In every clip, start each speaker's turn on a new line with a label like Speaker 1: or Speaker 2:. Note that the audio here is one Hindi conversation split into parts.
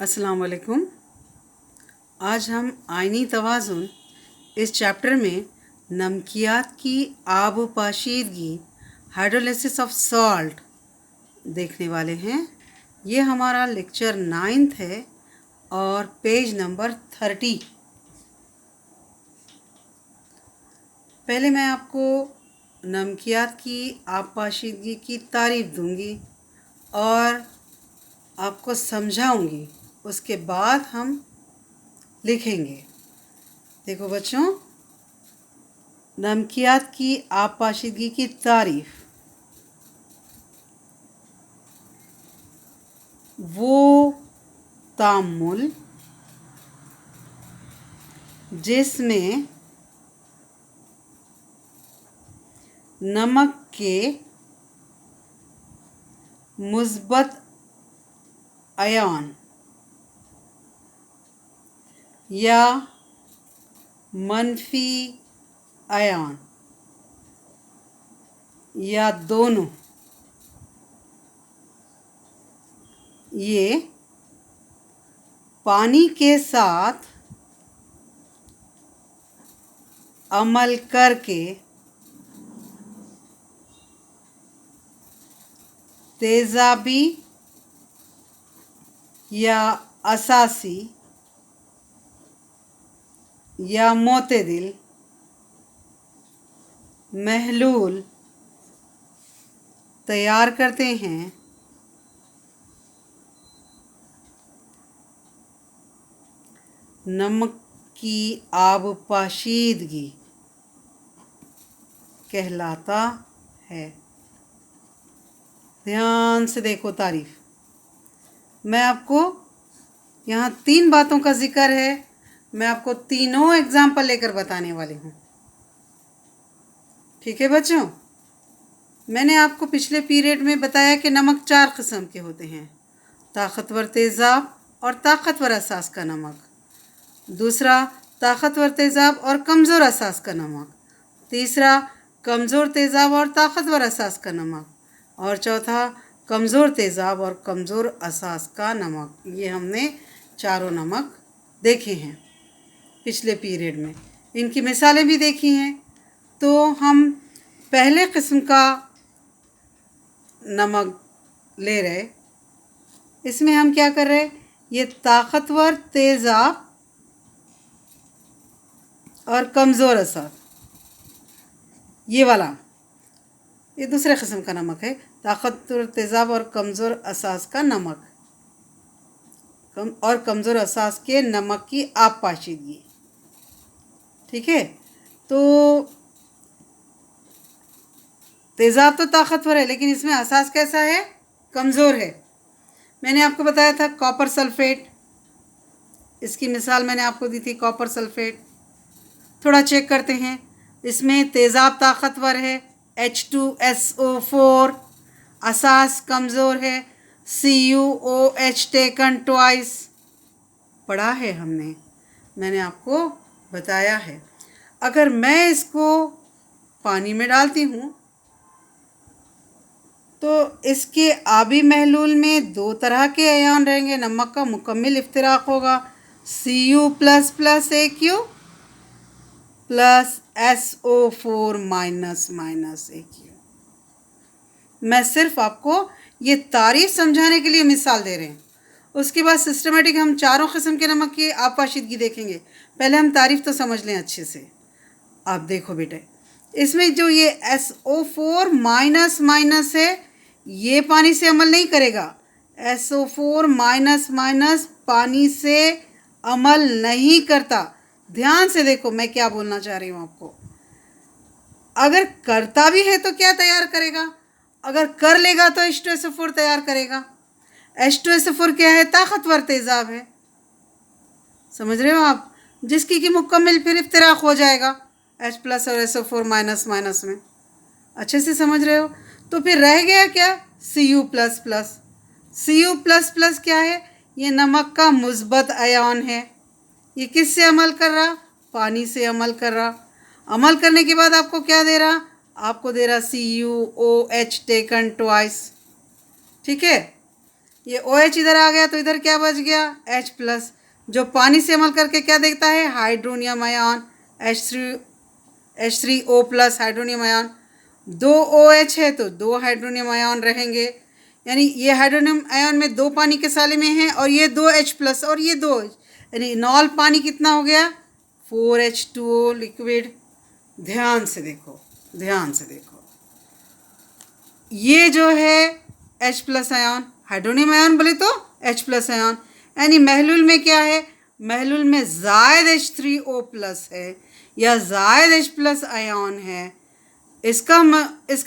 Speaker 1: अस्सलाम वालेकुम। आज हम आइनी तवाज़ुन इस चैप्टर में नमकियात की आब पाशीदगी हाइड्रोलिसिस ऑफ सॉल्ट देखने वाले हैं। ये हमारा लेक्चर 9th है और पेज नंबर 30। पहले मैं आपको नमकियात की आब पाशीदगी की तारीफ़ दूंगी और आपको समझाऊंगी, उसके बाद हम लिखेंगे। देखो बच्चों, नमकियात की आब पाशीदगी की तारीफ। वो तामुल जिसमें नमक के मुस्बत अयान या मनफी अयान या दोनों ये पानी के साथ अमल करके तेज़ाबी या असासी या मोतदिल महलूल तैयार करते हैं। नमक की आब पाशीदगी कहलाता है। ध्यान से देखो तारीफ। मैं आपको यहाँ 3 बातों का जिक्र है, मैं आपको तीनों एग्जाम्पल लेकर बताने वाली हूँ। ठीक है बच्चों, मैंने आपको पिछले पीरियड में बताया कि नमक 4 किस्म के होते हैं, ताकतवर तेज़ाब और ताकतवर असास का नमक। दूसरा, ताकतवर तेज़ाब और कमज़ोर असास का नमक। तीसरा, कमज़ोर तेज़ाब और ताकतवर असास का नमक। और चौथा, कमज़ोर तेज़ाब और कमज़ोर असास का नमक। ये हमने चारों नमक देखे हैं पिछले पीरियड में, इनकी मिसालें भी देखी हैं। तो हम पहले किस्म का नमक ले रहे, इसमें हम क्या कर रहे, ये ताकतवर तेज़ाब और कमज़ोर असास, ये वाला ये दूसरे किस्म का नमक है, ताकतवर तेज़ाब और कमज़ोर असास का नमक और कमज़ोर असास के नमक की आब पाशीदगी। ठीक है, तो तेज़ाब तो ताकतवर है, लेकिन इसमें असास कैसा है, कमज़ोर है। मैंने आपको बताया था कॉपर सल्फेट, इसकी मिसाल मैंने आपको दी थी कॉपर सल्फेट। थोड़ा चेक करते हैं, इसमें तेज़ाब ताकतवर है H2SO4, असास कमज़ोर है CuOH टेकन ट्वाइस। पढ़ा है हमने, मैंने आपको बताया है। अगर मैं इसको पानी में डालती हूँ तो इसके आबी महलूल में 2 तरह के अयान रहेंगे, नमक का मुकम्मिल इफ्तिराक होगा Cu++ AQ plus SO4- AQ। मैं सिर्फ आपको ये तारीफ समझाने के लिए मिसाल दे रहे हैं। उसके बाद सिस्टमेटिक हम चारों किस्म के नमक की आब पाशीदगी देखेंगे। पहले हम तारीफ तो समझ लें अच्छे से। आप देखो बेटे, इसमें जो ये SO4- है, ये पानी से अमल नहीं करेगा। SO4- पानी से अमल नहीं करता। ध्यान से देखो मैं क्या बोलना चाह रही हूँ आपको। अगर करता भी है तो क्या तैयार करेगा, अगर कर लेगा तो H2SO4 तैयार करेगा। H2SO4 क्या है, ताकतवर तेज़ाब है। समझ रहे हो आप, जिसकी कि मुकम्मिल फिर इफ्तिराक हो जाएगा H+ और SO4- में। अच्छे से समझ रहे हो। तो फिर रह गया क्या, Cu++। Cu++ क्या है, ये नमक का मुस्बत अयान है। ये किससे अमल कर रहा, पानी से अमल कर रहा। अमल करने के बाद आपको क्या दे रहा, आपको दे रहा CuOH टेकन ट्वाइस। ठीक है, ये OH इधर आ गया तो इधर क्या बच गया, H+, जो पानी से अमल करके क्या देता है, hydronium ion, H3O+ hydronium ion. 2 OH है तो 2 हाइड्रोनियम आयन रहेंगे, यानी ये हाइड्रोनियम आयन में 2 पानी के साले में हैं और ये 2 H+ और ये 2 H, यानी नॉल पानी कितना हो गया, 4H2O लिक्विड। ध्यान से देखो, ध्यान से देखो, ये जो है H+ आयन, हाइड्रोनियम आयन बोले तो H+ आयन, यानी महलूल में क्या है, महलूल में ज़ायद H3O+ है या ज़ायद H+ आयन है। इसका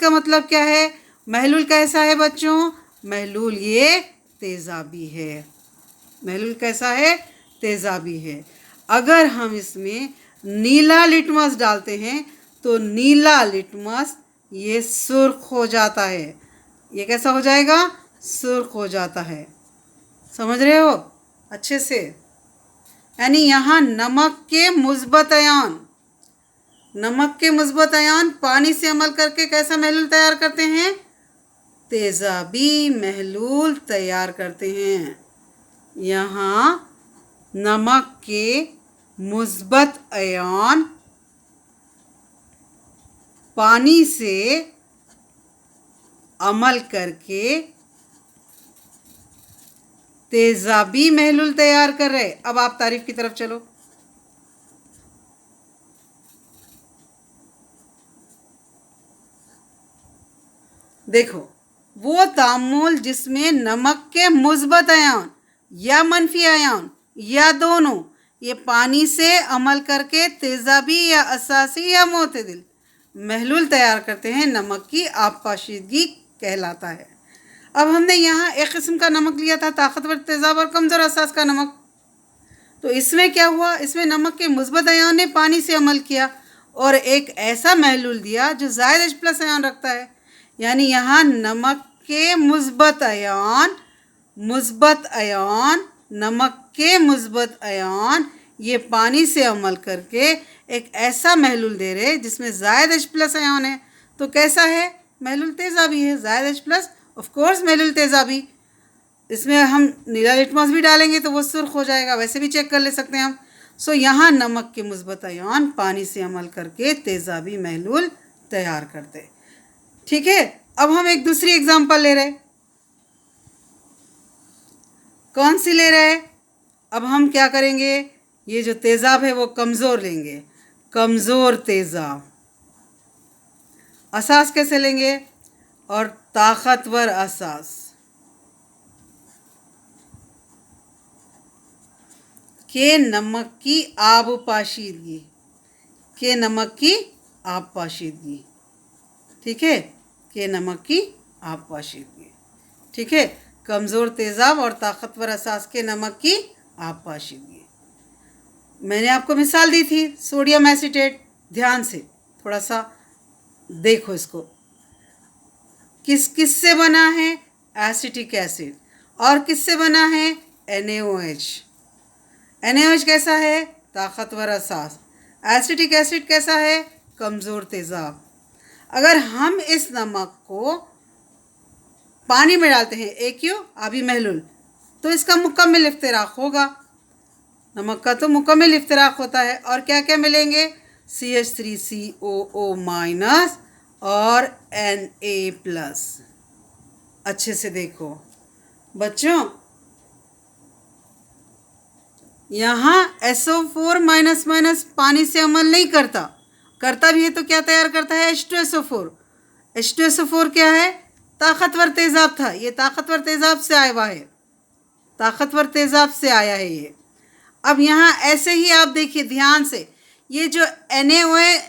Speaker 1: मतलब क्या है, महलूल कैसा है बच्चों, महलूल ये तेज़ाबी है। महलूल कैसा है, तेज़ाबी है। अगर हम इसमें नीला लिटमस डालते हैं तो नीला लिटमस ये सुर्ख हो जाता है। ये कैसा हो जाएगा, सुर्ख हो जाता है। समझ रहे हो अच्छे से, यानी यहाँ नमक के मुस्बत आयन, नमक के मुस्बत आयन पानी से अमल करके कैसा महलूल तैयार करते हैं, तेज़ाबी महलूल तैयार करते हैं। यहाँ नमक के मुस्बत आयन पानी से अमल करके तेज़ाबी महलूल तैयार कर रहे। अब आप तारीफ की तरफ चलो। देखो, वो तामुल जिसमें नमक के मुस्बत आयन या मनफी आयन या दोनों ये पानी से अमल करके तेज़ाबी या असासी या मोतदिल महलूल तैयार करते हैं, नमक की आबपाशीदगी कहलाता है। अब हमने यहाँ एक किस्म का नमक लिया था, ताकतवर तेज़ाब और कमज़ोर असास का नमक। तो इसमें क्या हुआ, इसमें नमक के मुस्बत आयन ने पानी से अमल किया और एक ऐसा महलूल दिया जो ज़ायद H+ आयन रखता है। यानी यहाँ नमक के मुस्बत आयन, नमक के मुस्बत आयन ये पानी से अमल करके एक ऐसा महलूल दे रहे जिसमें ज़ायद H+ आयन है। तो कैसा है, महलूल तेज़ाबी है, ज़ायद H+, ऑफ कोर्स महलूल तेज़ाबी। इसमें हम नीला लिटमस भी डालेंगे तो वो सुर्ख हो जाएगा, वैसे भी चेक कर ले सकते हैं हम। सो यहाँ नमक के मुस्बत आयन पानी से अमल करके तेज़ाबी महलूल तैयार करते। ठीक है, अब हम एक दूसरी एग्जांपल ले रहे। कौन सी ले रहे, अब हम क्या करेंगे, ये जो तेज़ाब है वो कमज़ोर लेंगे, कमज़ोर तेज़ाब। असास कैसे लेंगे, और ताकतवर असास। के नमक की आबपाशीदगी, के नमक की आबपाशीदगी। ठीक है, के नमक की आबपाशीदगी। ठीक है, कमज़ोर तेज़ाब और ताकतवर असास के नमक की आबपाशीदगी। मैंने आपको मिसाल दी थी सोडियम एसीटेट। ध्यान से थोड़ा सा देखो इसको, किस से बना है, एसिटिक एसिड, और किससे बना है, NaOH। NaOH कैसा है, ताकतवर असास। एसिटिक एसिड कैसा है, कमज़ोर तेज़ाब। अगर हम इस नमक को पानी में डालते हैं, AQ आबी महलूल, तो इसका मुकम्मल इफ्तिराक होगा। नमक का तो मुकम्मल इफ्तिराक होता है। और क्या क्या मिलेंगे, CH3COO- और Na+। अच्छे से देखो बच्चों, यहाँ SO4- पानी से अमल नहीं करता, करता भी है तो क्या तैयार करता है, H2SO4। H2SO4 क्या है, ताकतवर तेज़ाब था, ये ताकतवर तेज़ाब से आया हुआ है, ताकतवर तेज़ाब से आया है ये। अब यहाँ ऐसे ही आप देखिए ध्यान से, ये जो NaOH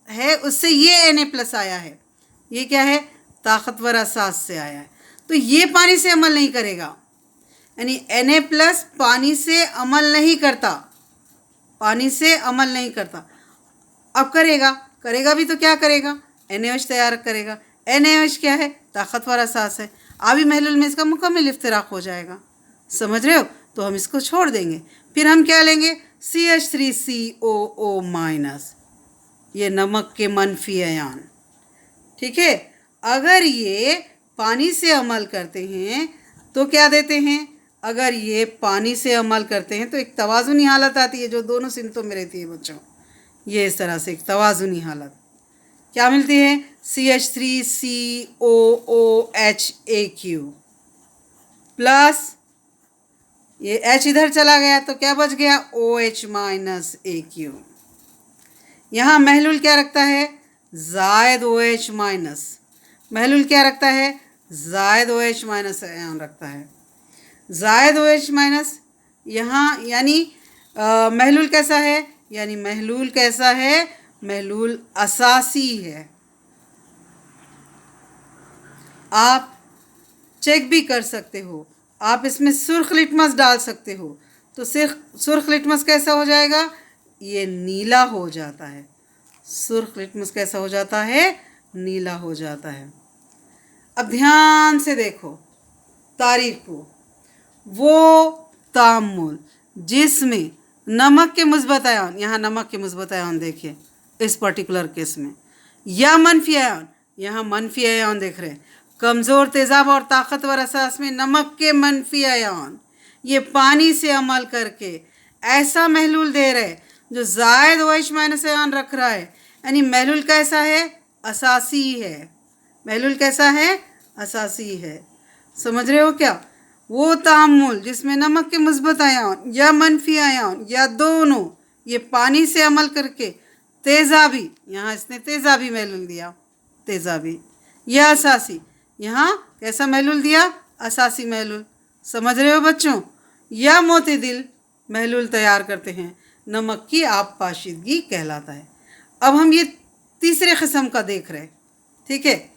Speaker 1: है उससे ये Na+ आया है, ये क्या है, ताकतवर असास से आया है, तो ये पानी से अमल नहीं करेगा। यानी Na+ पानी से अमल नहीं करता, पानी से अमल नहीं करता। अब करेगा भी तो क्या करेगा, NaOH तैयार करेगा। NaOH क्या है, ताकतवर असास है, आबी महलूल में इसका मुकम्मल इफ्तिराक हो जाएगा। समझ रहे हो, तो हम इसको छोड़ देंगे। फिर हम क्या लेंगे, CH3COO-, ये नमक के मनफी आयन। ठीक है, अगर ये पानी से अमल करते हैं तो क्या देते हैं, अगर ये पानी से अमल करते हैं तो एक तवाज़ुनी हालत आती है जो दोनों सिमतों में रहती है बच्चों। ये इस तरह से एक तवाज़ुनी हालत क्या मिलती है, CH3COOH प्लस ये H इधर चला गया तो क्या बच गया, OH माइनस AQ। यहाँ महलूल क्या रखता है, ज़ायद OH माइनस, महलूल क्या रखता है, ज़ायद OH माइनस आयन रखता है, ज़ायद OH माइनस। यहाँ यानी महलूल कैसा है, यानी महलूल कैसा है, महलूल असासी है। आप चेक भी कर सकते हो, आप इसमें सुर्ख लिटमस डाल सकते हो तो सुर्ख लिटमस कैसा हो जाएगा, ये नीला हो जाता है। सुर्ख लिटमस कैसा हो जाता है, नीला हो जाता है। अब ध्यान से देखो तारीफ को, वो तामुल जिसमें नमक के मुस्बत आयन, यहाँ नमक के मुस्बत आयन देखिए इस पर्टिकुलर केस में, या मनफी आयन, यहाँ मनफी आयन देख रहे हैं। कमज़ोर तेज़ाब और ताकतवर असास में नमक के मनफी आयन ये पानी से अमल करके ऐसा महलूल दे रहे जो ज़ायद OH माइनस आयन रख रहा है, यानी महलूल कैसा है, असासी है। महलूल कैसा है, असासी है। समझ रहे हो क्या, वो तामुल जिसमें नमक के मुस्बत आयन या मनफी आयन या दोनों ये पानी से अमल करके तेज़ाबी, यहाँ इसने तेज़ाबी महलूल दिया, तेज़ाबी, या असासी, यहाँ कैसा महलूल दिया, असासी महलूल। समझ रहे हो बच्चों, या मोतदिल महलूल तैयार करते हैं, नमक की आप पाशीदगी कहलाता है। अब हम ये तीसरे किस्म का देख रहे हैं, ठीक है,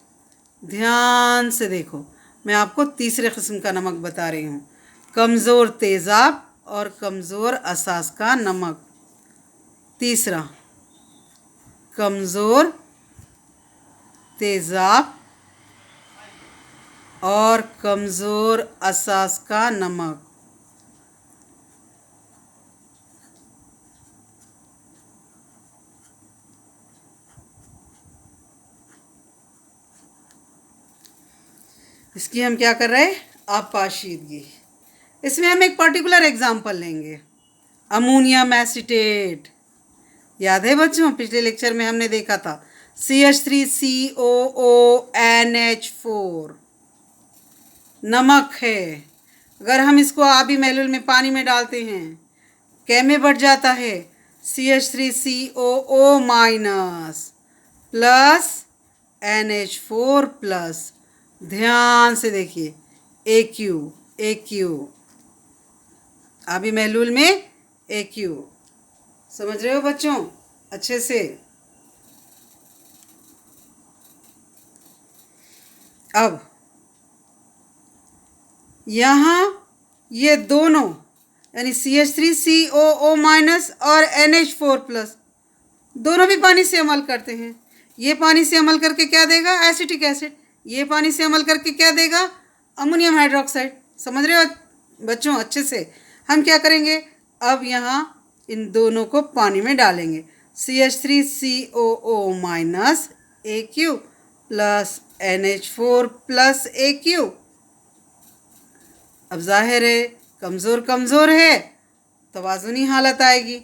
Speaker 1: ध्यान से देखो, मैं आपको तीसरे किस्म का नमक बता रही हूँ, कमज़ोर तेज़ाब और कमज़ोर असास का नमक। तीसरा, कमज़ोर तेज़ाब और कमज़ोर असास का नमक। इसकी हम क्या कर रहे हैं, आप पाशीदगी। इसमें हम एक पर्टिकुलर एग्जाम्पल लेंगे, अमोनियम एसीटेट। याद है बच्चों, पिछले लेक्चर में हमने देखा था CH3COONH4 नमक है। अगर हम इसको आबी महलूल में पानी में डालते हैं, कै में बढ़ जाता है, CH3COO minus plus NH4 plus. ध्यान से देखिए, AQ आबी महलूल में AQ। समझ रहे हो बच्चों अच्छे से। अब यहाँ ये दोनों यानी CH3COO माइनस और NH4 प्लस दोनों भी पानी से अमल करते हैं। ये पानी से अमल करके क्या देगा, एसिटिक एसिड। ये पानी से अमल करके क्या देगा, अमोनियम हाइड्रोक्साइड। समझ रहे हो बच्चों अच्छे से। हम क्या करेंगे, अब यहाँ इन दोनों को पानी में डालेंगे, CH3COO minus AQ plus NH4 plus AQ। अब जाहिर है कमज़ोर है, तवाज़ुनी हालत आएगी।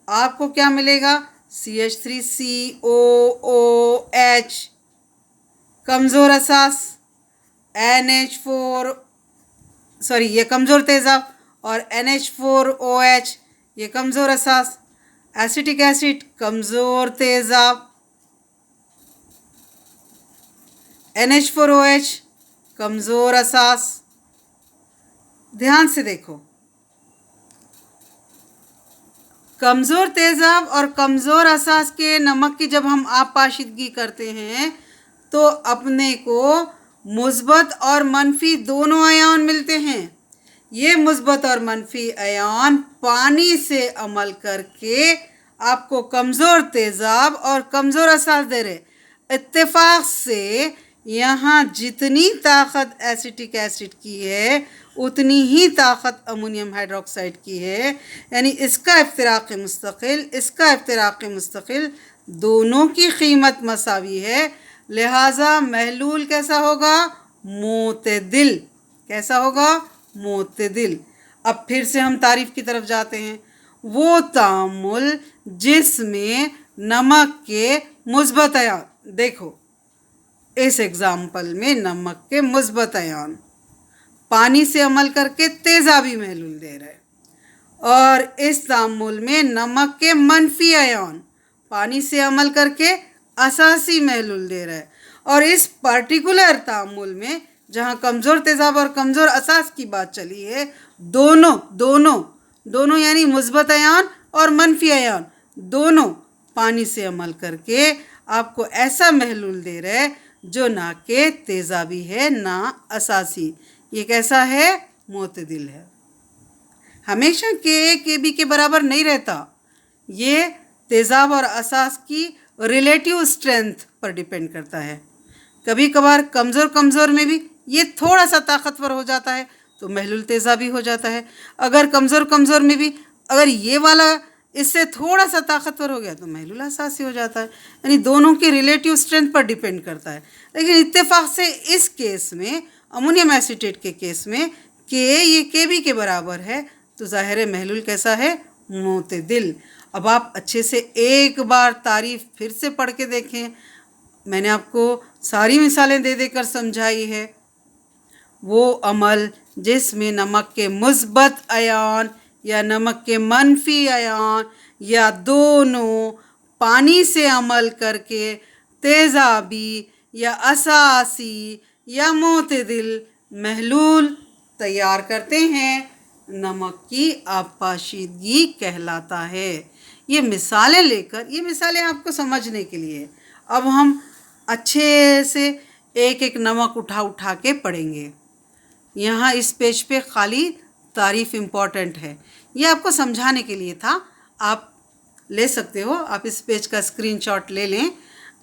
Speaker 1: आपको क्या मिलेगा, CH3COOH कमज़ोर असास, NH4 सॉरी ये कमज़ोर तेज़ाब और NH4OH ये कमज़ोर असास, एसिटिक एसिड कमज़ोर तेज़ाब, NH4OH कमज़ोर असास। ध्यान से देखो, कमज़ोर तेज़ाब और कमज़ोर असास के नमक की जब हम आप पाशीदगी करते हैं तो अपने को मुस्बत और मनफी दोनों आयन मिलते हैं। ये मुस्बत और मनफी आयन पानी से अमल करके आपको कमज़ोर तेज़ाब और कमज़ोर असास दे रहे। इत्तेफाक से यहाँ जितनी ताकत एसिटिक एसिड की है उतनी ही ताकत अमोनियम हाइड्रोक्साइड की है, यानी इसका इफ्तिराक़ मुस्तकिल, इसका इफ्तिराक़ मुस्तकिल, दोनों की कीमत मसावी है। लिहाजा महलूल कैसा होगा, मोतदिल। कैसा होगा? मोतदिल। अब फिर से हम तारीफ की तरफ जाते हैं। वो तामुल जिसमें नमक के मुस्बत अयान, देखो इस एग्जाम्पल में नमक के मुस्बत अयान पानी से अमल करके तेजाबी महलूल दे रहे, और इस तामुल में नमक के मनफी अयान पानी से अमल करके असासी महलूल दे रहा है। और इस पर्टिकुलर तामुल में जहाँ कमज़ोर तेज़ाब और कमज़ोर असास की बात चली है, दोनों दोनों दोनों यानी मुस्बत अयान और मनफी अयान दोनों पानी से अमल करके आपको ऐसा महलूल दे रहे हैं जो ना के तेज़ाबी है ना असासी। ये कैसा है? मोतदिल है। हमेशा के बी के बराबर नहीं रहता। ये तेज़ाब और असास की रिलेटिव स्ट्रेंथ पर डिपेंड करता है। कभी कभार कमज़ोर कमज़ोर में भी ये थोड़ा सा ताकतवर हो जाता है तो महलूल तेज़ाबी हो जाता है। अगर कमज़ोर कमज़ोर में भी अगर ये वाला इससे थोड़ा सा ताकतवर हो गया तो महलूल असासी हो जाता है। यानी दोनों की रिलेटिव स्ट्रेंथ पर डिपेंड करता है। लेकिन इत्तेफाक से इस केस में, अमोनियम एसीटेट के केस में, ये के बी के बराबर है तो ज़ाहिर है महलूल कैसा है? मोतदिल। अब आप अच्छे से एक बार तारीफ फिर से पढ़ के देखें। मैंने आपको सारी मिसालें दे देकर समझाई है। वो अमल जिसमें नमक के मुस्बत अयान या नमक के मनफी अयान या दोनों पानी से अमल करके तेज़ाबी या असासी या मोतदिल महलूल तैयार करते हैं, नमक की आपाशीदगी कहलाता है। ये मिसालें लेकर, ये मिसालें आपको समझने के लिए। अब हम अच्छे से एक एक नमक उठा उठा के पढ़ेंगे। यहाँ इस पेज पे खाली तारीफ इम्पॉर्टेंट है, ये आपको समझाने के लिए था। आप ले सकते हो, आप इस पेज का स्क्रीनशॉट ले लें।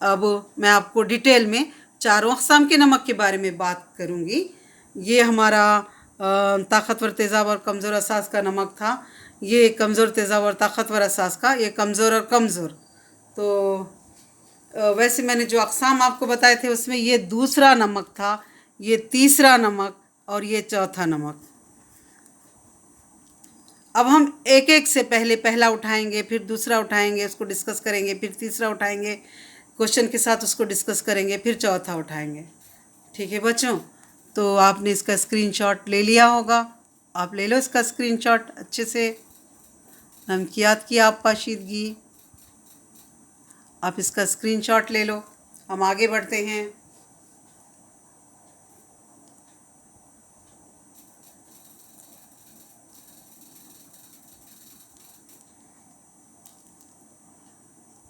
Speaker 1: अब मैं आपको डिटेल में चारों अक़साम के नमक के बारे में बात करूँगी। ये हमारा ताकतवर तेज़ाब और कमज़ोर असास का नमक था। ये कमज़ोर तेज़ाब और ताकतवर असास का, ये कमज़ोर और कमज़ोर। तो वैसे मैंने जो अक़साम आपको बताए थे उसमें ये दूसरा नमक था, ये तीसरा नमक और ये चौथा नमक। अब हम एक एक से पहले पहला उठाएंगे, फिर दूसरा उठाएंगे, उसको डिस्कस करेंगे, फिर तीसरा उठाएंगे, क्वेश्चन के साथ उसको डिस्कस करेंगे, फिर चौथा उठाएंगे। ठीक है बच्चों? तो आपने इसका स्क्रीनशॉट ले लिया होगा। आप ले लो इसका स्क्रीनशॉट अच्छे से। नमकियात की आपाशीदगी, आप इसका स्क्रीनशॉट ले लो। हम आगे बढ़ते हैं।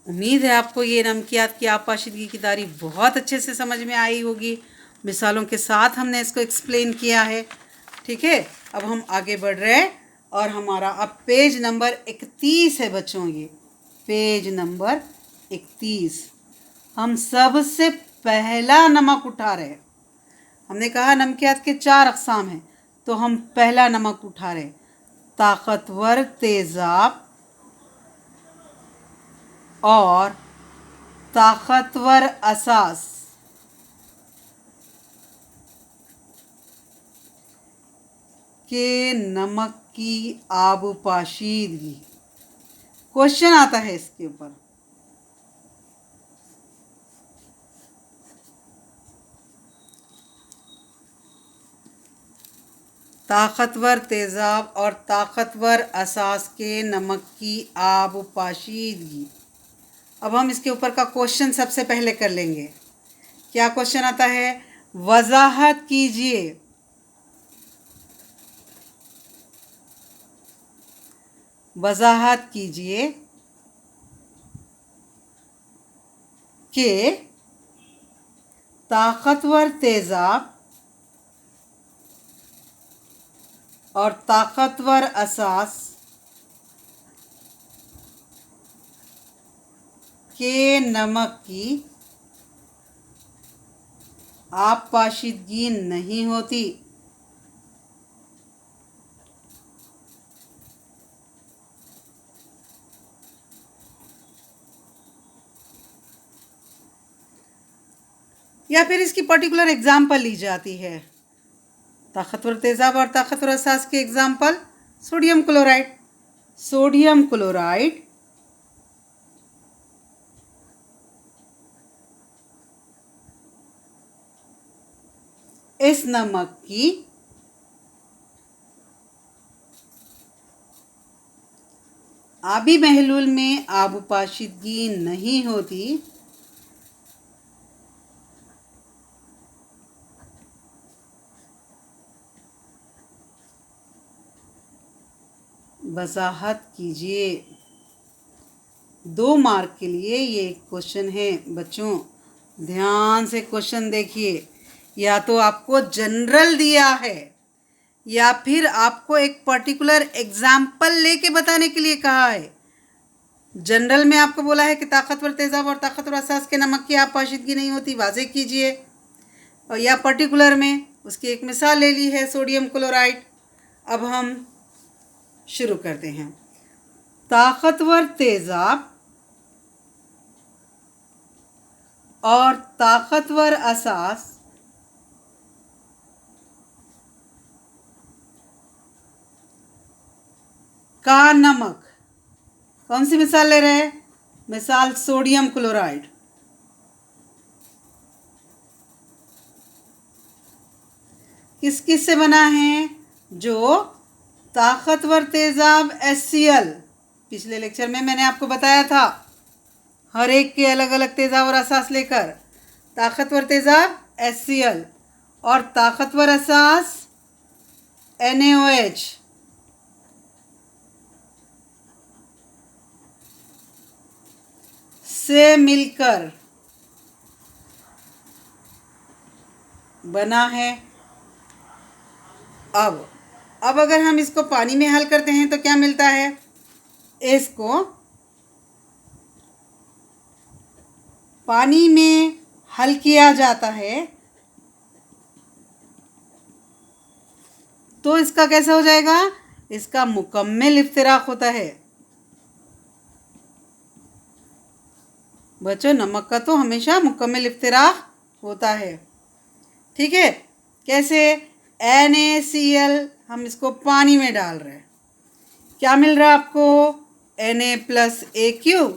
Speaker 1: उम्मीद है आपको ये नमकियात की आपाशीदगी की तारीफ बहुत अच्छे से समझ में आई होगी। मिसालों के साथ हमने इसको एक्सप्लेन किया है। ठीक है, अब हम आगे बढ़ रहे हैं और हमारा अब पेज नंबर 31 है बच्चों। ये पेज नंबर 31। हम सबसे पहला नमक उठा रहे हैं। हमने कहा नमकियात के 4 अक़साम हैं, तो हम पहला नमक उठा रहे, ताकतवर तेज़ाब और ताकतवर असास के नमक की आबपाशीदगी। क्वेश्चन आता है इसके ऊपर। ताकतवर तेज़ाब और ताकतवर असास के नमक की आबपाशीदगी। अब हम इसके ऊपर का क्वेश्चन सबसे पहले कर लेंगे। क्या क्वेश्चन आता है? वजाहत कीजिए, वजाहत कीजिए कि ताकतवर तेज़ाब और ताकतवर असास के नमक की आपाशीदगी नहीं होती। या फिर इसकी पर्टिकुलर एग्जाम्पल ली जाती है। ताकतवर तेजाब और ताकतवर असास के example, sodium chloride. Sodium chloride इस नमक की आबी महलूल में आबुपाशीदगी नहीं होती, वजाहत कीजिए। 2 मार्क के लिए ये क्वेश्चन है बच्चों, ध्यान से क्वेश्चन देखिए। या तो आपको जनरल दिया है या फिर आपको एक पर्टिकुलर एग्जाम्पल लेके बताने के लिए कहा है। जनरल में आपको बोला है कि ताकतवर तेजाब और ताकतवर असास के नमक की आबपाशीदगी नहीं होती, वाज़ेह कीजिए। और या पर्टिकुलर में उसकी एक मिसाल ले ली है, सोडियम क्लोराइड। अब हम शुरू करते हैं। ताकतवर तेजाब और ताकतवर असास का नमक, कौन सी मिसाल ले रहे हैं? मिसाल सोडियम क्लोराइड। किस किस से बना है? जो ताकतवर तेजाब HCl, पिछले लेक्चर में मैंने आपको बताया था, हर एक के अलग अलग तेजाब और असास लेकर। ताकतवर तेजाब HCl और ताकतवर असास NaOH। से मिलकर बना है। अब अगर हम इसको पानी में हल करते हैं तो क्या मिलता है? इसको पानी में हल किया जाता है तो इसका कैसा हो जाएगा? इसका मुकम्मल इफ्तिराक होता है। बच्चों, नमक का तो हमेशा मुकम्मल इफ्तिराक होता है, ठीक है। कैसे? NaCl, हम इसको पानी में डाल रहे हैं, क्या मिल रहा है आपको? Na plus AQ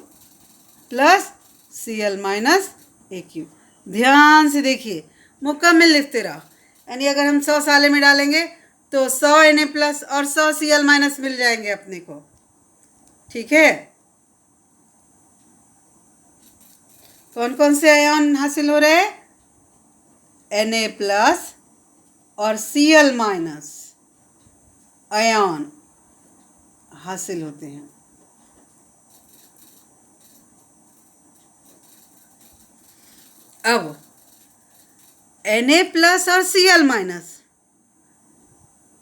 Speaker 1: plus Cl minus AQ। ध्यान से देखिए, मुकम्मल इफ्तिराक, यानी अगर हम 100 साले में डालेंगे तो 100 Na प्लस और 100 Cl माइनस मिल जाएंगे अपने को, ठीक है। कौन कौन से आयन हासिल हो रहे हैं? Na प्लस और Cl माइनस आयन हासिल होते हैं। अब Na प्लस और Cl माइनस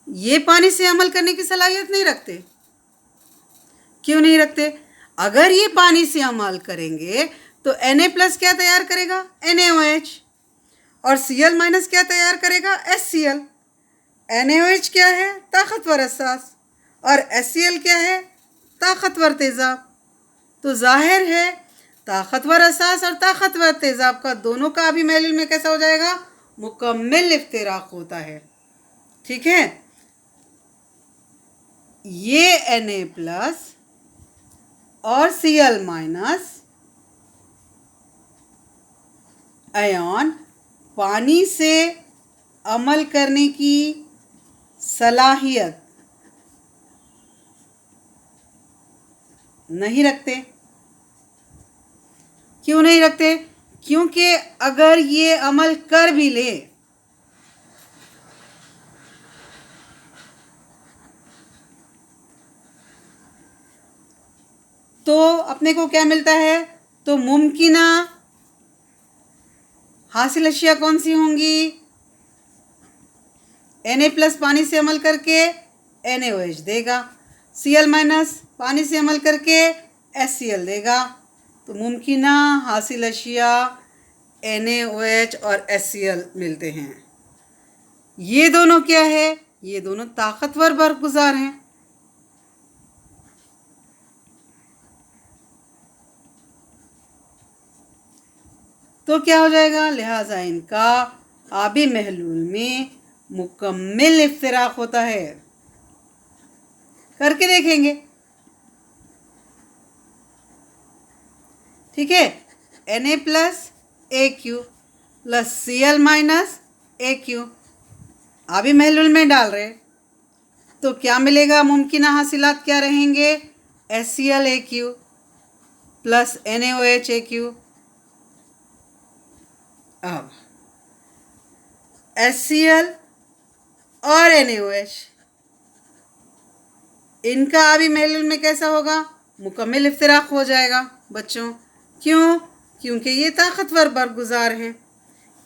Speaker 1: ये पानी से अमल करने की सलाहियत नहीं रखते। क्यों नहीं रखते? अगर ये पानी से अमल करेंगे तो Na प्लस क्या तैयार करेगा? NaOH। और Cl माइनस क्या तैयार करेगा? HCl। NaOH क्या है? ताकतवर असास। और HCl क्या है? ताकतवर तेजाब। तो जाहिर है ताकतवर असास और ताकतवर तेजाब का दोनों का अभी महलूल में कैसा हो जाएगा? मुकम्मल इफ्तिराक होता है, ठीक है। ये Na प्लस और Cl माइनस आयन पानी से अमल करने की सलाहियत नहीं रखते। क्यों नहीं रखते? क्योंकि अगर ये अमल कर भी ले तो अपने को क्या मिलता है? तो मुमकिना हासिल अशिया कौन सी होंगी? Na प्लस पानी से अमल करके NaOH देगा, Cl माइनस पानी से अमल करके HCl देगा। तो मुमकिना हासिल अशिया NaOH और HCl मिलते हैं। ये दोनों क्या है? ये दोनों ताकतवर बरगुजार हैं। तो क्या हो जाएगा? लिहाजा इनका आबी महलूल में मुकम्मिल इफ्तिराक होता है। करके देखेंगे, ठीक है। Na plus AQ plus Cl minus AQ अभी महलूल में डाल रहे, तो क्या मिलेगा? मुमकिन हासिलात क्या रहेंगे? HCl AQ plus NaOH AQ। अब HCl और NaOH इनका अभी महलूल में कैसा होगा? मुकम्मिल इफ्तिराक हो जाएगा बच्चों। क्यों? क्योंकि ये ताकतवर बरगुजार हैं,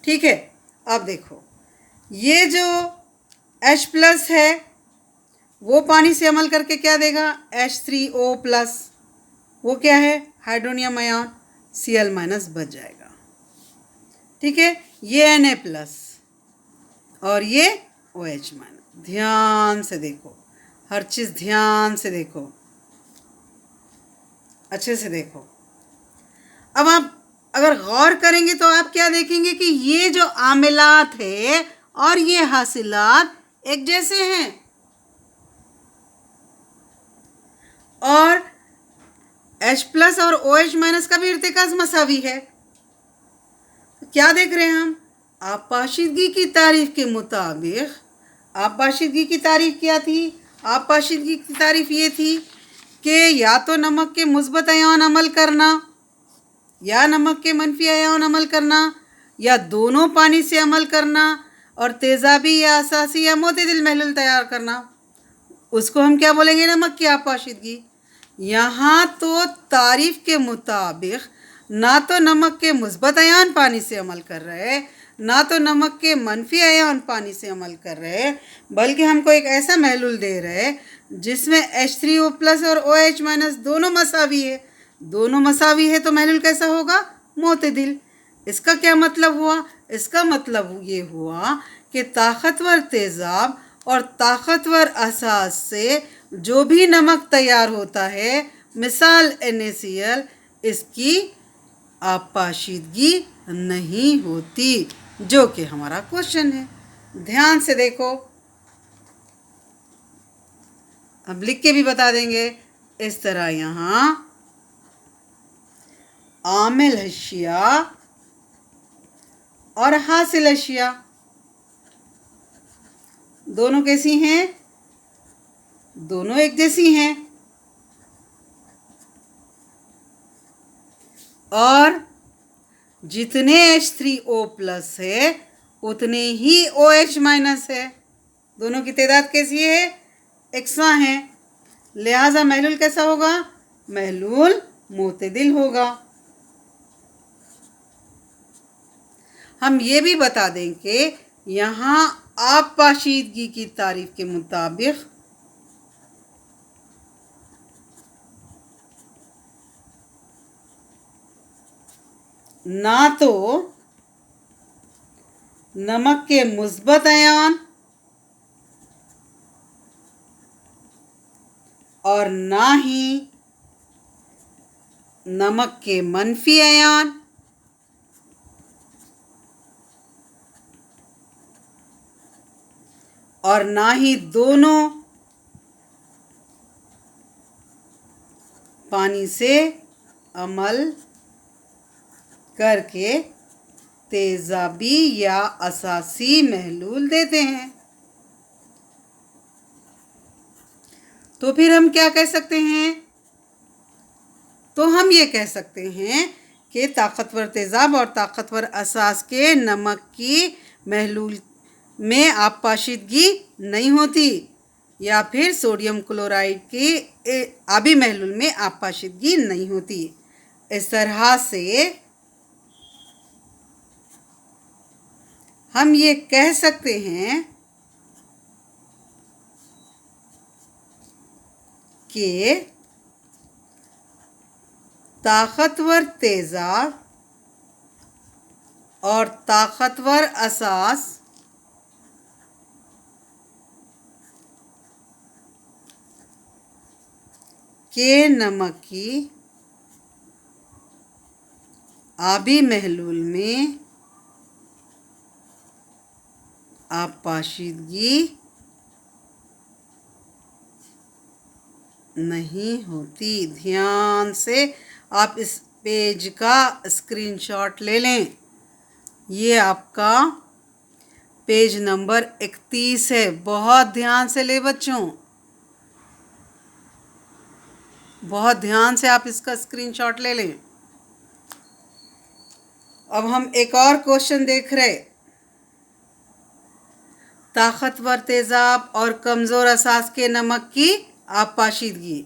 Speaker 1: ठीक है। अब देखो, ये जो H प्लस है वो पानी से अमल करके क्या देगा? H3O प्लस, वो क्या है? हाइड्रोनियम आयन, Cl माइनस बच जाएगा, ठीक है। ये Na प्लस और ये OH माइनस। ध्यान से देखो, हर चीज़ ध्यान से देखो, अच्छे से देखो। अब आप अगर गौर करेंगे तो आप क्या देखेंगे कि ये जो आमिलात है और ये हासिलात एक जैसे हैं, और H प्लस और OH माइनस का भी इर्तिकाज़ मसावी है। क्या देख रहे हैं हम? आपाशीदगी की तारीफ के मुताबिक, आपाशीदगी की तारीफ क्या थी? आपाशीदगी की तारीफ ये थी कि या तो नमक के मुस्बत आयन अमल करना या नमक के मनफी आयन अमल करना, या दोनों पानी से अमल करना और तेज़ाबी या असासी या मोतदिल महलूल तैयार करना, उसको हम क्या बोलेंगे? नमक की आपाशीदगी। यहाँ तो तारीफ के मुताबिक ना तो नमक के मुस्बत आयन पानी से अमल कर रहे, ना तो नमक के मनफी आयन पानी से अमल कर रहे, बल्कि हमको एक ऐसा महलूल दे रहे जिसमें H3O प्लस और OH माइनस दोनों मसावी है। दोनों मसावी है तो महलूल कैसा होगा? मोतदिल। इसका क्या मतलब हुआ? इसका मतलब ये हुआ कि ताकतवर तेज़ाब और ताकतवर असास से जो भी नमक तैयार होता है, मिसाल NaCl, इसकी आपाशीदगी नहीं होती, जो कि हमारा क्वेश्चन है। ध्यान से देखो, अब लिख के भी बता देंगे इस तरह। यहाँ आमिल अशिया और हासिल अशिया दोनों कैसी हैं? दोनों एक जैसी हैं, और जितने H3O प्लस है उतने ही OH माइनस है। दोनों की तादाद कैसी है? एकसा है। लिहाजा महलूल कैसा होगा? महलूल मोतदिल होगा। हम ये भी बता दें कि यहाँ आपाशीदगी की तारीफ के मुताबिक ना तो नमक के मुस्बत आयन और ना ही नमक के मनफी आयन और ना ही दोनों पानी से अमल करके तेज़ाबी या असासी महलूल देते हैं। तो फिर हम क्या कह सकते हैं? तो हम ये कह सकते हैं कि ताकतवर तेज़ाब और ताकतवर असास के नमक की महलूल में आपाशीदगी नहीं होती, या फिर सोडियम क्लोराइड की आबी महलूल में आपाशीदगी नहीं होती। इस तरह से हम ये कह सकते हैं कि ताकतवर तेज़ाब और ताकतवर असास के नमक की आबी महलूल में आपाशिदगी नहीं होती। ध्यान से आप इस पेज का स्क्रीनशॉट ले लें। ये आपका पेज नंबर 31 है। बहुत ध्यान से ले बच्चों, बहुत ध्यान से आप इसका स्क्रीनशॉट ले लें। अब हम एक और क्वेश्चन देख रहे, ताकतवर तेजाब और कमज़ोर असास के नमक की आपाशिदगी।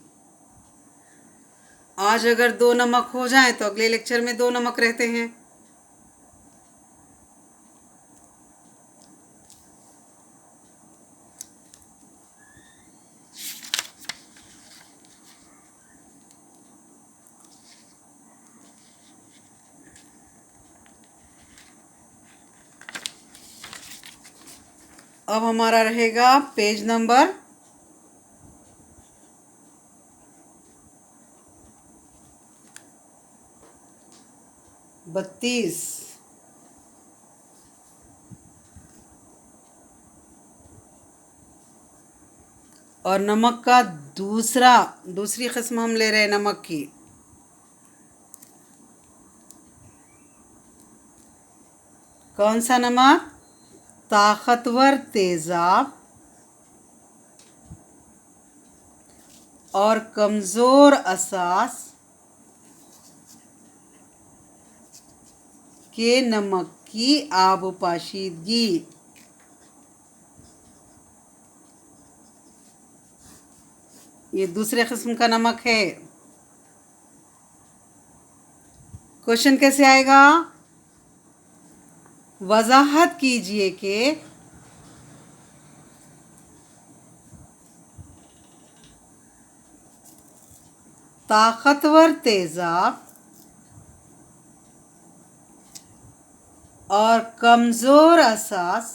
Speaker 1: आज अगर 2 नमक हो जाएं तो अगले लेक्चर में 2 नमक रहते हैं। अब हमारा रहेगा पेज नंबर 32। और नमक का दूसरी किस्म हम ले रहे हैं नमक की। कौन सा नमक? ताकतवर तेजाब और कमज़ोर असास के नमक की आबपाशीदगी। ये दूसरे किस्म का नमक है। क्वेश्चन कैसे आएगा? वजाहत कीजिए कि ताकतवर तेजाब और कमज़ोर असास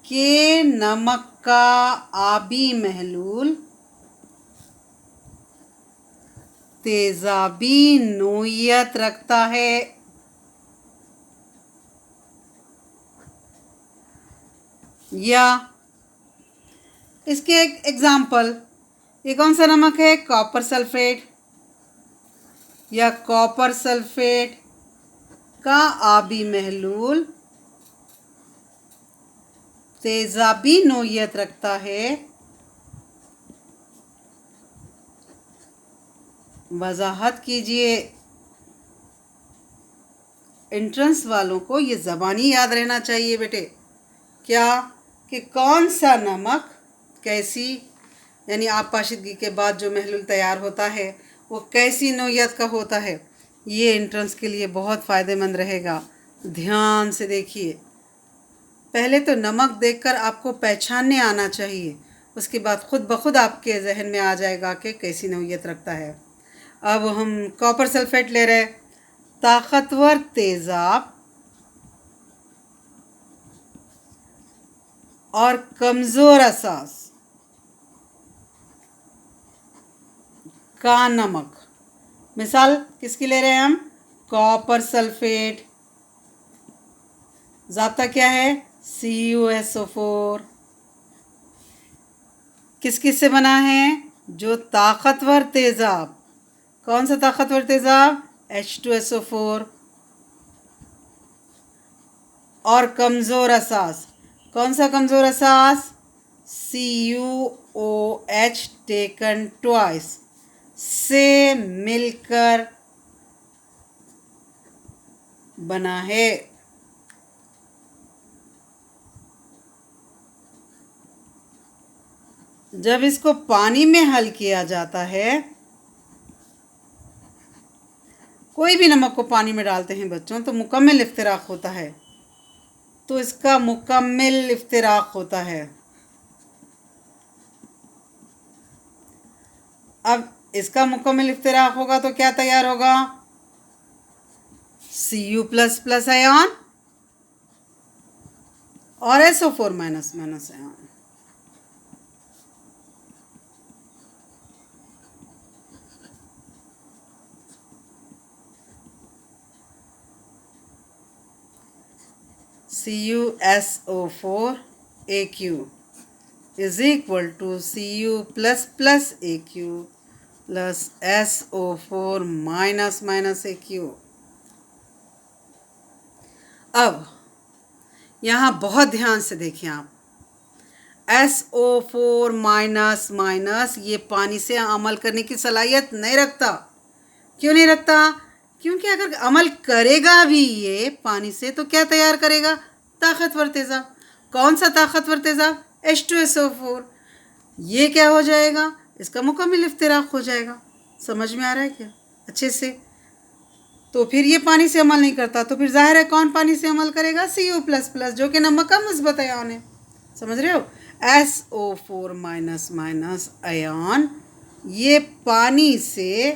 Speaker 1: के नमक का आबी महलूल तेजाबी नोयत रखता है। या इसके एक एग्जाम्पल, ये कौन सा नमक है? Copper sulphate. या कॉपर सल्फेट का आबी महलूल तेजाबी नोयत रखता है। वजाहत कीजिए। एंट्रेंस वालों को ये ज़बानी याद रहना चाहिए बेटे। क्या? कि कौन सा नमक कैसी, यानी आपाशिदगी के बाद जो महलूल तैयार होता है वो कैसी नोयत का होता है। ये एंट्रेंस के लिए बहुत फ़ायदेमंद रहेगा। ध्यान से देखिए। पहले तो नमक देखकर आपको पहचानने आना चाहिए, उसके बाद खुद ब खुद आपके जहन में आ जाएगा कि कैसी नोयत रखता है। अब हम कॉपर सल्फेट ले रहे। ताकतवर तेजाब और कमज़ोर असास का नमक। मिसाल किसकी ले रहे हैं हम? Copper sulphate. ज़ाब्ता क्या है? CuSO4। किस किस से बना है? जो ताकतवर तेजाब। कौन सा ताकतवर तेजाब? H2SO4। और कमज़ोर असास। कौन सा कमज़ोर असास? CuOH टेकन ट्वाइस से मिलकर बना है। जब इसको पानी में हल किया जाता है, कोई भी नमक को पानी में डालते हैं बच्चों तो मुकम्मल इफ्तिराक होता है। तो इसका मुकम्मल इफ्तिराक होता है। अब इसका मुकम्मल इफ्तिराक होगा तो क्या तैयार होगा? Cu++ आयन और SO4- ion. CuSO4 is equal to Cu plus plus Aq plus SO4 minus minus Aq। अब यहाँ बहुत ध्यान से देखें आप, SO4 माइनस माइनस ये पानी से अमल करने की सलाहियत नहीं रखता। क्यों नहीं रखता? क्योंकि अगर अमल करेगा भी ये पानी से तो क्या तैयार करेगा? ताकतवर तेज़ाब। कौन सा ताकतवर तेज़ाब? H2SO4। ये क्या हो जाएगा? इसका मुकम्मल इफ्तिराक हो जाएगा। समझ में आ रहा है क्या अच्छे से? तो फिर ये पानी से अमल नहीं करता, तो फिर जाहिर है कौन पानी से अमल करेगा? Cu++ जो कि नमक का मुस्बत आयन है। समझ रहे हो? SO4 माइनस माइनस आयन ये पानी से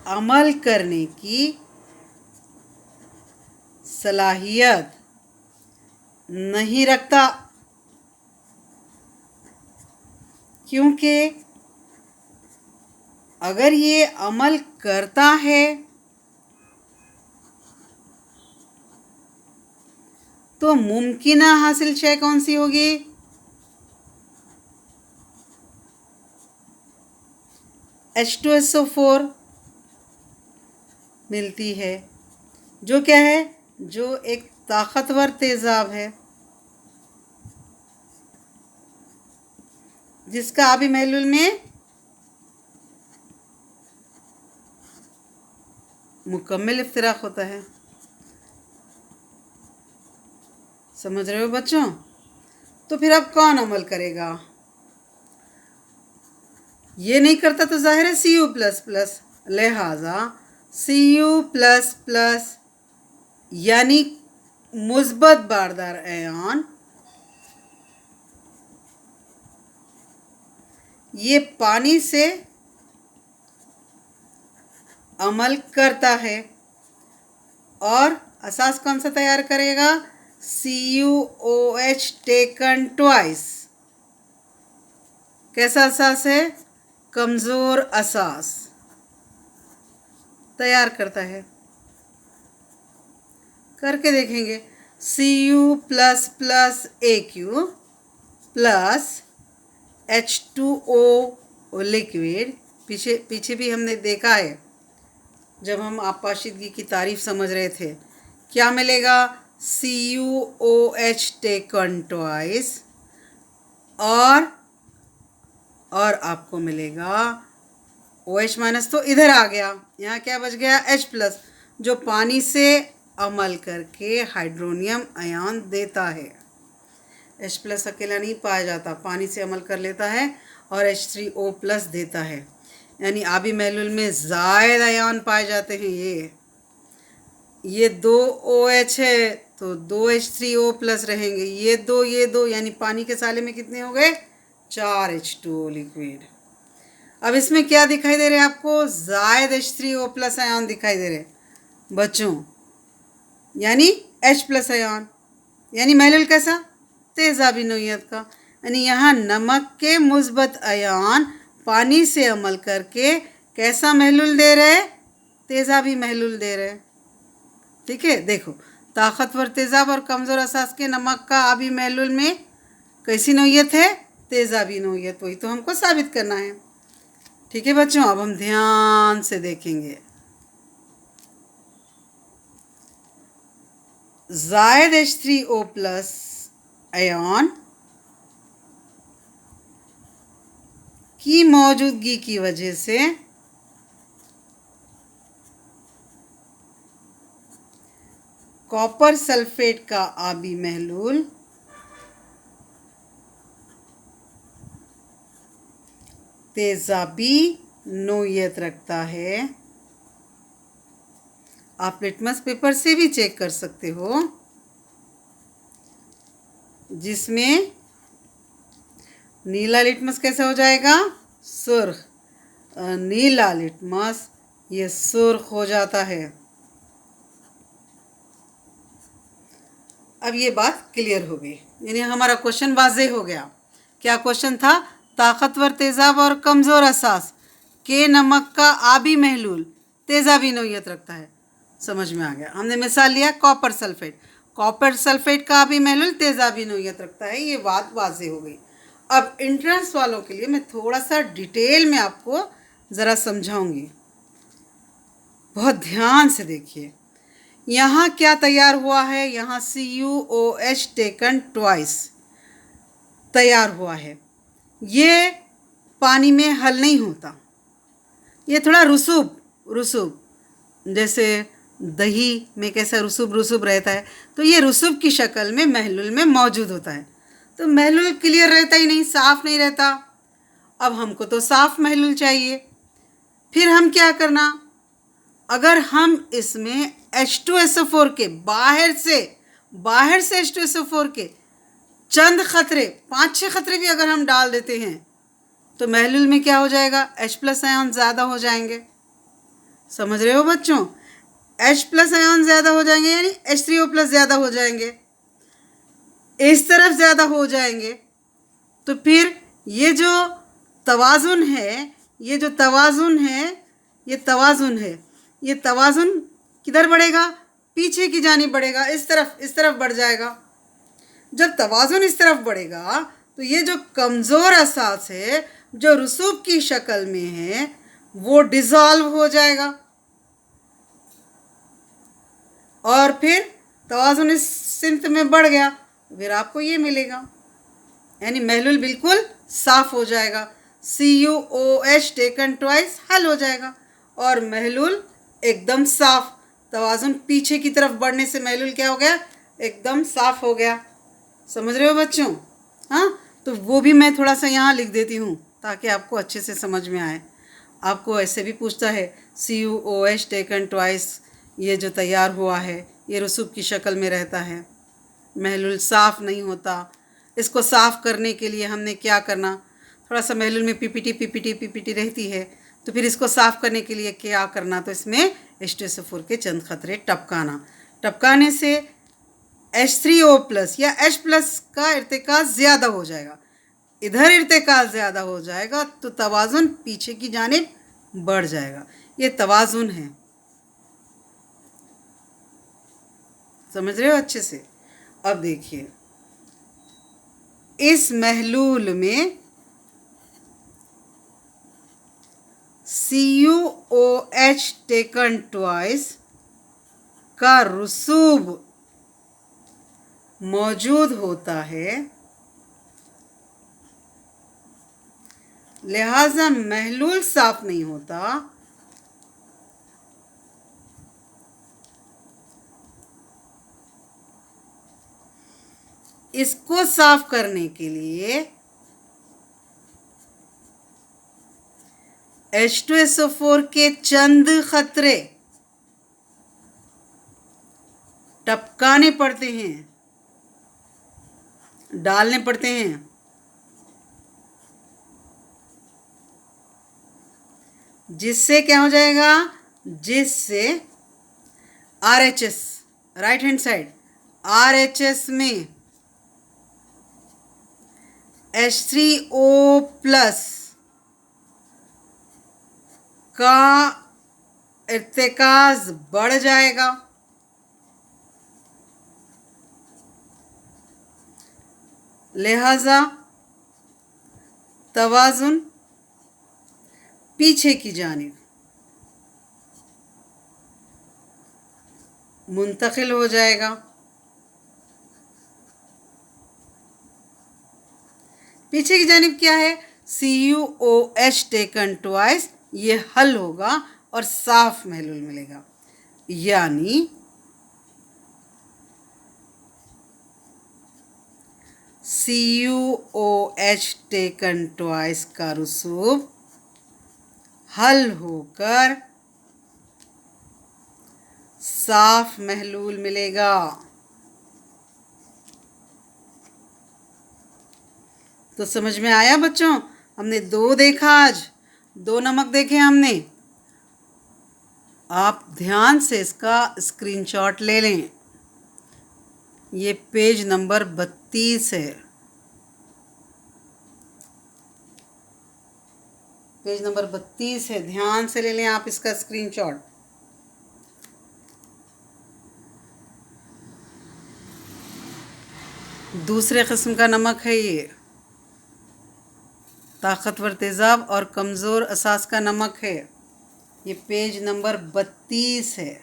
Speaker 1: अमल करने की सलाहियत नहीं रखता, क्योंकि अगर ये अमल करता है तो मुमकिना हासिल शय कौन सी होगी? H2SO4 मिलती है, जो क्या है? जो एक ताकतवर तेज़ाब है जिसका आबी महलूल में मुकम्मल इफ्तिराक होता है। समझ रहे हो बच्चों? तो फिर अब कौन अमल करेगा? ये नहीं करता तो जाहिर है Cu++। लिहाजा Cu++ यानी मुस्बत बारदार आयन ये पानी से अमल करता है और असास कौन सा तैयार करेगा? CuOH taken twice. कैसा असास है? कमज़ोर असास तैयार करता है। करके देखेंगे। Cu++ Aq plus H2O liquid. पीछे भी हमने देखा है जब हम आपाशिदगी की तारीफ समझ रहे थे। क्या मिलेगा? CuOH टेकन ट्वाइस और आपको मिलेगा OH माइनस, तो इधर आ गया। यहाँ क्या बच गया? H+, जो पानी से अमल करके हाइड्रोनियम आयन देता है। H+ अकेला नहीं पाया जाता, पानी से अमल कर लेता है और H3O+ देता है। यानी आबी महलूल में ज़ायद आयन पाए जाते हैं। ये 2 OH है तो 2 H3O+ रहेंगे। ये दो यानी पानी के साले में कितने हो गए? 4 H2O लिक्विड। अब इसमें क्या दिखाई दे रहे हैं आपको? ज़ायद H3O+ आयन दिखाई दे रहे बच्चों, यानी H+ आयन। यानी महलूल कैसा? तेज़ाबी नोयत का। यानी यहाँ नमक के मुस्बत आयन पानी से अमल करके कैसा महलूल दे रहे? तेज़ाबी महलूल दे रहे। ठीक है, देखो ताकतवर तेज़ाब और कमज़ोर असास के नमक का आबी महलूल में कैसी नोयत है? तेज़ाबी नोयत। वही तो हमको साबित करना है। ठीक है बच्चों, अब हम ध्यान से देखेंगे। ज़ायद H3O+ आयन की मौजूदगी की वजह से कॉपर सल्फेट का आबी महलूल तेज़ाबी नोयत रखता है। आप लिटमस पेपर से भी चेक कर सकते हो, जिसमें नीला लिटमस कैसा हो जाएगा? सुर्ख। नीला लिटमस ये सुर्ख हो जाता है। अब ये बात क्लियर हो गई, यानी हमारा क्वेश्चन वाज़ेह हो गया। क्या क्वेश्चन था? ताकतवर तेज़ाब और कमज़ोर असास के नमक का आबी महलूल तेज़ाबी नोयत रखता है। समझ में आ गया। हमने मिसाल लिया कॉपर सल्फेट। कॉपर सल्फेट का भी महलूल तेजाबी नोयत रखता है, ये बात वाज़ेह हो गई। अब इंट्रेंस वालों के लिए मैं थोड़ा सा डिटेल में आपको ज़रा समझाऊंगी, बहुत ध्यान से देखिए। यहाँ क्या तैयार हुआ है, यहाँ CuOH टेकन ट्वाइस तैयार हुआ है। ये पानी में हल नहीं होता, ये थोड़ा रुसूब रुसूब, जैसे दही में कैसा रुसूब रुसूब रहता है, तो ये रुसूब की शक्ल में महलूल में मौजूद होता है। तो महलूल क्लियर रहता ही नहीं, साफ़ नहीं रहता। अब हमको तो साफ़ महलूल चाहिए। फिर हम क्या करना, अगर हम इसमें H2SO4 के बाहर से H2SO4 के चंद खतरे, 5-6 खतरे भी अगर हम डाल देते हैं तो महलूल में क्या हो जाएगा, H+ आयन ज़्यादा हो जाएंगे। समझ रहे हो बच्चों? H+ आयन ज़्यादा हो जाएंगे यानी H3O+ ज़्यादा हो जाएंगे, इस तरफ ज़्यादा हो जाएंगे। तो फिर ये जो तवाज़ुन है, ये तवाज़ुन किधर बढ़ेगा, पीछे की जानिब बढ़ेगा, इस तरफ बढ़ जाएगा। जब तवाज़ुन इस तरफ बढ़ेगा तो ये जो कमज़ोर असास है, जो रुसूब की शक्ल में है, वो डिज़ोल्व हो जाएगा और फिर तवाज़ुन इस सिमत में बढ़ गया, फिर आपको ये मिलेगा, यानी महलूल बिल्कुल साफ़ हो जाएगा। CuOH टेकन ट्वाइस हल हो जाएगा और महलूल एकदम साफ़। तवाज़ुन पीछे की तरफ बढ़ने से महलूल क्या हो गया, एकदम साफ़ हो गया। समझ रहे हो बच्चों? हाँ, तो वो भी मैं थोड़ा सा यहाँ लिख देती हूँ ताकि आपको अच्छे से समझ में आए। आपको ऐसे भी पूछता है CuOH टेकन ट्वाइस, ये जो तैयार हुआ है ये रसूब की शक्ल में रहता है, महलूल साफ़ नहीं होता। इसको साफ़ करने के लिए हमने क्या करना, थोड़ा सा महलूल में पीपीटी रहती है, तो फिर इसको साफ़ करने के लिए क्या करना, तो इसमें H2SO4 के चंद खतरे टपकाने से H3O+ या H+ का इर्तिकाज़ ज़्यादा हो जाएगा। इधर इर्तिकाज़ ज़्यादा हो जाएगा तो तवाज़ुन पीछे की जानिब बढ़ जाएगा। ये तवाज़ुन है। समझ रहे हो अच्छे से? अब देखिए, इस महलूल में CuOH टेकन ट्वाइस का रुसूब मौजूद होता है, लिहाजा महलूल साफ नहीं होता। इसको साफ करने के लिए H2SO4 के चंद खतरे टपकाने पड़ते हैं, डालने पड़ते हैं, जिससे क्या हो जाएगा, जिससे RHS right hand side RHS में H3O+ का इर्तिकाज़ बढ़ जाएगा। लिहाजा तवाज़ुन पीछे की जानिब मुंतकिल हो जाएगा। पीछे की जानिब क्या है, CuOH टेकन ट्वाइस, ये हल होगा और साफ महलूल मिलेगा। यानी CuOH टेकन ट्वाइस का रसूब हल होकर साफ महलूल मिलेगा। तो समझ में आया बच्चों? हमने दो देखा, आज दो नमक देखे हमने। आप ध्यान से इसका स्क्रीनशॉट ले लें। ये पेज नंबर 32 है, पेज नंबर 32 है, ध्यान से ले लें आप इसका स्क्रीनशॉट। दूसरे किस्म का नमक है ये, ताकतवर तेज़ाब और कमज़ोर असास का नमक है। ये पेज नंबर 32 है।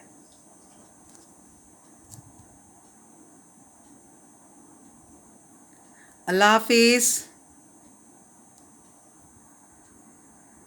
Speaker 1: अल्लाह हाफिज़।